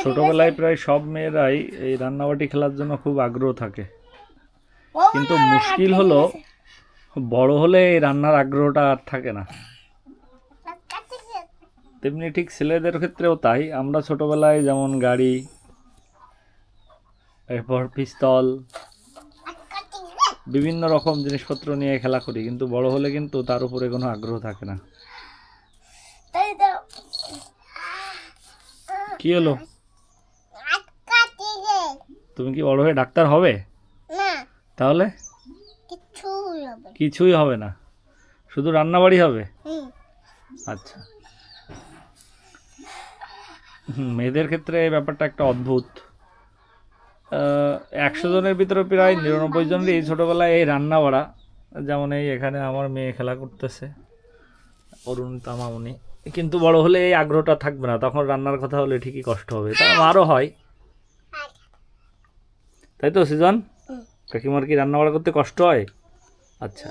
ছোটবেলায় প্রায় সব মেয়েরাই এই রান্নাবাটি খেলার জন্য খুব আগ্রহ থাকে, কিন্তু মুশকিল হলো বড় হলে এই রান্নার আগ্রহটা আর থাকে না। তেমনি ঠিক ছেলেদের ক্ষেত্রেও তাই। আমরা ছোটবেলায় যেমন গাড়ি, এরপর পিস্তল, বিভিন্ন রকম জিনিসপত্র নিয়ে খেলা করি, কিন্তু বড় হলে কিন্তু তার উপরে কোনো আগ্রহ থাকে না। কি হলো? তুমি কি বড় হয়ে ডাক্তার হবে? তাহলে কিছুই হবে না, শুধু রান্নাবাড়ি হবে। আচ্ছা, মেয়েদের ক্ষেত্রে এই ব্যাপারটা একটা অদ্ভুত। 100 জনের ভিতরে প্রায় 99 জনের এই ছোটোবেলায় এই রান্না বাড়া। যেমন এই এখানে আমার মেয়ে খেলা করতেছে, অরুণ তামামনি, কিন্তু বড় হলে এই আগ্রহটা থাকবে না, তখন রান্নার কথা হলে ঠিকই কষ্ট হবে। তা আমারও হয়, তাই তো সৃজন? কাকিমার কি রান্না বাড়া করতে কষ্ট হয়? আচ্ছা।